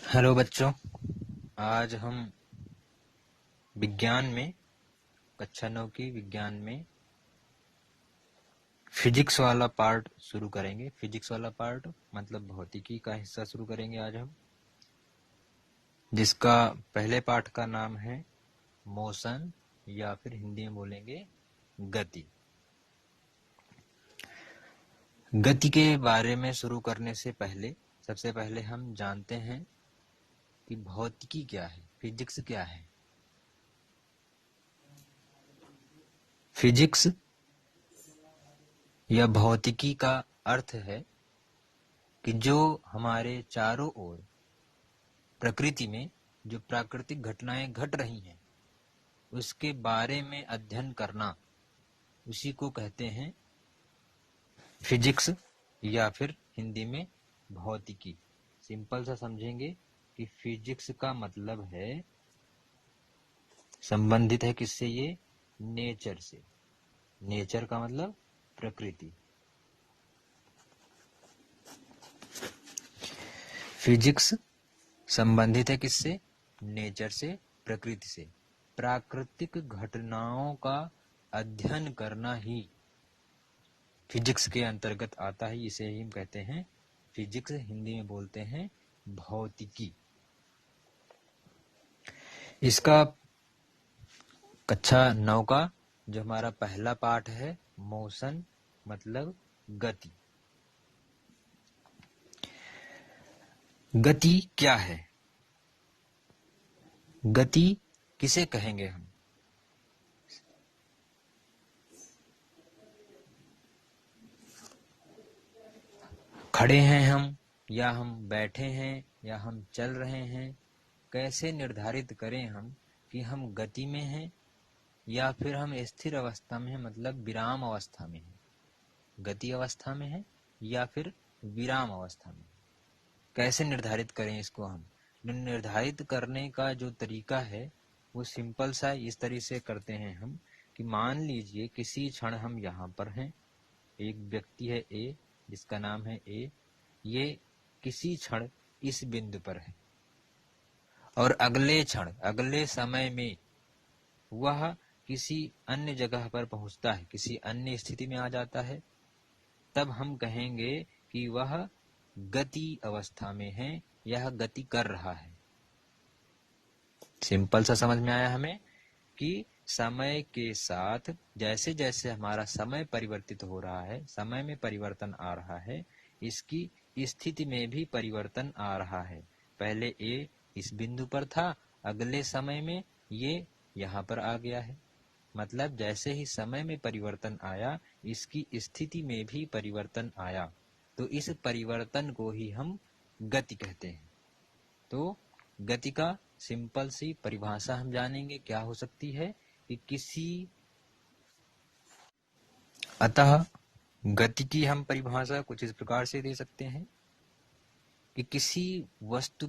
Hello बच्चों, आज हम विज्ञान में कक्षा 9 की विज्ञान में फिजिक्स वाला पार्ट शुरू करेंगे। फिजिक्स वाला पार्ट मतलब भौतिकी का हिस्सा शुरू करेंगे आज हम, जिसका पहले पार्ट का नाम है मोशन या फिर हिंदी में बोलेंगे गति। गति के बारे में शुरू करने से पहले सबसे पहले हम जानते हैं कि भौतिकी क्या है, फिजिक्स क्या है। फिजिक्स या भौतिकी का अर्थ है कि जो हमारे चारों ओर प्रकृति में जो प्राकृतिक घटनाएं घट रही हैं उसके बारे में अध्ययन करना, उसी को कहते हैं फिजिक्स या फिर हिंदी में भौतिकी। सिंपल सा समझेंगे कि फिजिक्स का मतलब है, संबंधित है किससे, ये नेचर से। नेचर का मतलब प्रकृति। फिजिक्स संबंधित है किससे? नेचर से, प्रकृति से। प्राकृतिक घटनाओं का अध्ययन करना ही फिजिक्स के अंतर्गत आता है। इसे ही हम कहते हैं फिजिक्स, हिंदी में बोलते हैं भौतिकी। इसका कक्षा 9 का जो हमारा पहला पाठ है मोशन मतलब गति। गति क्या है? गति किसे कहेंगे हम? खड़े हैं हम, या हम बैठे हैं, या हम चल रहे हैं, कैसे निर्धारित करें हम कि हम गति में हैं या फिर हम स्थिर अवस्था में हैं, मतलब विराम अवस्था में हैं। गति अवस्था में है या फिर विराम अवस्था में, कैसे निर्धारित करें इसको हम? निर्धारित करने का जो तरीका है वो सिंपल सा इस तरह से करते हैं हम कि मान लीजिए किसी क्षण हम यहाँ पर हैं, एक व्यक्ति है ए जिसका नाम है ए, ये किसी क्षण इस बिंदु पर है और अगले क्षण, अगले समय में वह किसी अन्य जगह पर पहुंचता है, किसी अन्य स्थिति में आ जाता है। तब हम कहेंगे कि वह गति अवस्था में है, यह गति कर रहा है। सिंपल सा समझ में आया हमें कि समय के साथ जैसे जैसे हमारा समय परिवर्तित हो रहा है, समय में परिवर्तन आ रहा है, इसकी स्थिति में भी परिवर्तन आ रहा है। पहले ए इस बिंदु पर था, अगले समय में ये यहाँ पर आ गया है। मतलब जैसे ही समय में परिवर्तन आया, इसकी स्थिति में भी परिवर्तन आया, तो इस परिवर्तन को ही हम गति कहते हैं। तो गति का सिंपल सी परिभाषा हम जानेंगे क्या हो सकती है कि अतः गति की हम परिभाषा कुछ इस प्रकार से दे सकते हैं कि किसी वस्तु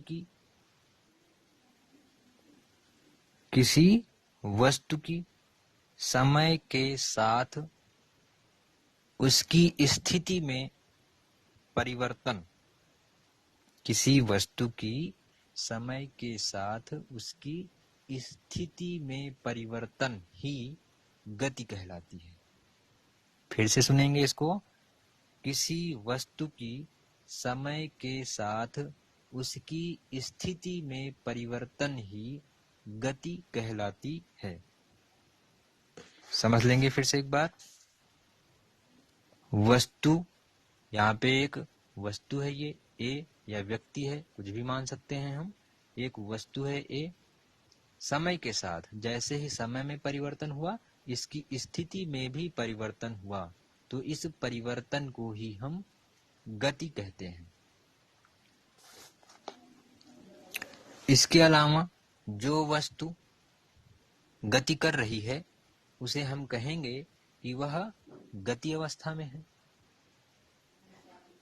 की समय के साथ उसकी स्थिति में परिवर्तन, किसी वस्तु की समय के साथ उसकी स्थिति में परिवर्तन ही गति कहलाती है। फिर से सुनेंगे इसको, किसी वस्तु की समय के साथ उसकी स्थिति में परिवर्तन ही गति कहलाती है। समझ लेंगे फिर से एक बार। वस्तु, यहाँ पे एक वस्तु है, ये ए या व्यक्ति है, कुछ भी मान सकते हैं हम। एक वस्तु है ए, समय के साथ जैसे ही समय में परिवर्तन हुआ, इसकी स्थिति में भी परिवर्तन हुआ, तो इस परिवर्तन को ही हम गति कहते हैं। इसके अलावा जो वस्तु गति कर रही है उसे हम कहेंगे कि वह गति अवस्था में है।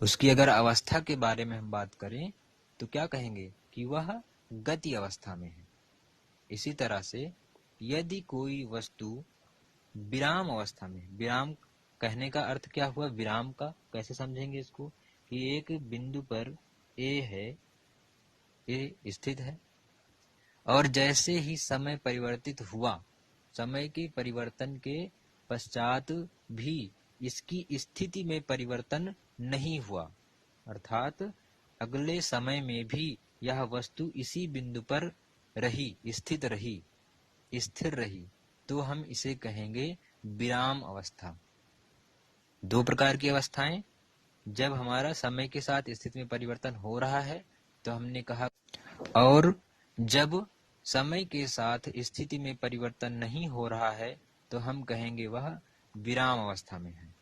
उसकी अगर अवस्था के बारे में हम बात करें तो क्या कहेंगे कि वह गति अवस्था में है। इसी तरह से यदि कोई वस्तु विराम अवस्था में, विराम कहने का अर्थ क्या हुआ, विराम का कैसे समझेंगे इसको, कि एक बिंदु पर ए है ये स्थित है। और जैसे ही समय परिवर्तित हुआ, समय के परिवर्तन के पश्चात भी इसकी स्थिति में परिवर्तन नहीं हुआ, अर्थात अगले समय में भी यह वस्तु इसी बिंदु पर रही, स्थित रही, स्थिर रही, तो हम इसे कहेंगे विराम अवस्था। दो प्रकार की अवस्थाएं, जब हमारा समय के साथ स्थिति में परिवर्तन हो रहा है तो हमने कहा, और जब समय के साथ स्थिति में परिवर्तन नहीं हो रहा है तो हम कहेंगे वह विराम अवस्था में है।